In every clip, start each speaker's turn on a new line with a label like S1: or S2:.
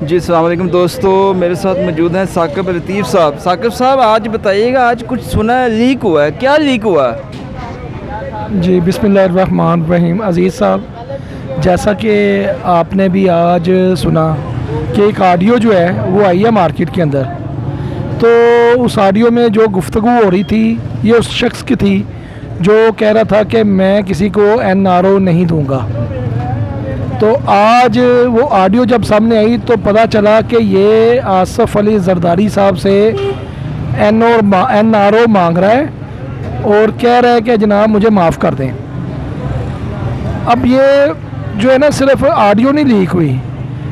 S1: جی السلام علیکم دوستو، میرے ساتھ موجود ہیں ثاقب لطیف صاحب۔ ثاقب صاحب آج بتائیے گا، آج کچھ سنا ہے لیک ہوا ہے، کیا لیک ہوا ہے؟
S2: جی بسم اللہ الرحمن الرحیم۔ عزیز صاحب، جیسا کہ آپ نے بھی آج سنا کہ ایک آڈیو جو ہے وہ آئی ہے مارکیٹ کے اندر، تو اس آڈیو میں جو گفتگو ہو رہی تھی یہ اس شخص کی تھی جو کہہ رہا تھا کہ میں کسی کو NRO نہیں دوں گا۔ تو آج وہ آڈیو جب سامنے آئی تو پتہ چلا کہ یہ آصف علی زرداری صاحب سے NRO مانگ رہا ہے اور کہہ رہا ہے کہ جناب مجھے معاف کر دیں۔ اب یہ جو ہے نا صرف آڈیو نہیں لیک ہوئی،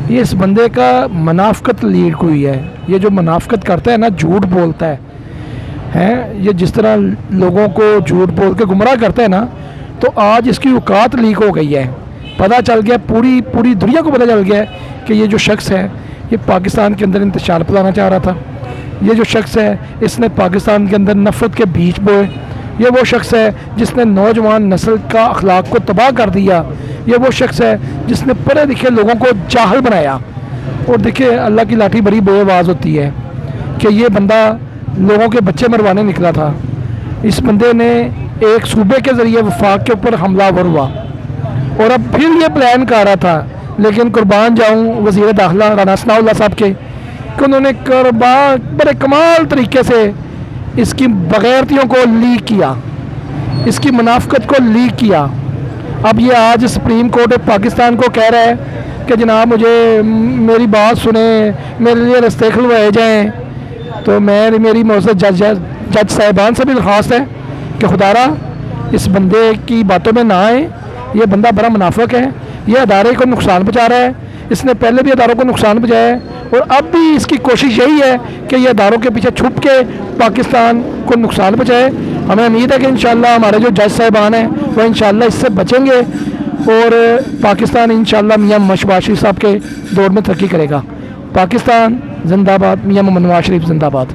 S2: یہ اس بندے کا منافقت لیک ہوئی ہے۔ یہ جو منافقت کرتا ہے نا، جھوٹ بولتا ہے، یہ جس طرح لوگوں کو جھوٹ بول کے گمراہ کرتا ہے نا، تو آج اس کی اوقات لیک ہو گئی ہے۔ پتہ چل گیا، پوری دنیا کو پتہ چل گیا کہ یہ جو شخص ہے یہ پاکستان کے اندر انتشار پھیلانا چاہ رہا تھا۔ یہ جو شخص ہے اس نے پاکستان کے اندر نفرت کے بیج بوئے۔ یہ وہ شخص ہے جس نے نوجوان نسل کا اخلاق کو تباہ کر دیا۔ یہ وہ شخص ہے جس نے پڑھے لکھے لوگوں کو جاہل بنایا۔ اور دیکھیں، اللہ کی لاٹھی بڑی بے آواز ہوتی ہے کہ یہ بندہ لوگوں کے بچے مروانے نکلا تھا۔ اس بندے نے ایک صوبے کے ذریعے وفاق کے اوپر حملہ آور ہوا اور اب پھر یہ پلان کر رہا تھا، لیکن قربان جاؤں وزیر داخلہ رانا ثناء اللہ صاحب کے کہ انہوں نے بڑے کمال طریقے سے اس کی بغیرتیوں کو لیک کیا، اس کی منافقت کو لیک کیا۔ اب یہ آج سپریم کورٹ آف پاکستان کو کہہ رہا ہے کہ جناب مجھے میری بات سنیں، میرے لیے رستے کھلوائے جائیں۔ تو میری معزز جج صاحبان سے بھی درخواست ہے کہ خدا را اس بندے کی باتوں میں نہ آئیں۔ یہ بندہ بڑا منافق ہے، یہ ادارے کو نقصان پہنچا رہا ہے۔ اس نے پہلے بھی اداروں کو نقصان پہنچایا ہے اور اب بھی اس کی کوشش یہی ہے کہ یہ اداروں کے پیچھے چھپ کے پاکستان کو نقصان پہنچائے۔ ہمیں امید ہے کہ انشاءاللہ ہمارے جو جج صاحبان ہیں وہ انشاءاللہ اس سے بچیں گے اور پاکستان انشاءاللہ میاں محمد شہباز شریف صاحب کے دور میں ترقی کرے گا۔ پاکستان زندہ باد، میاں محمد نواز شریف زندہ باد۔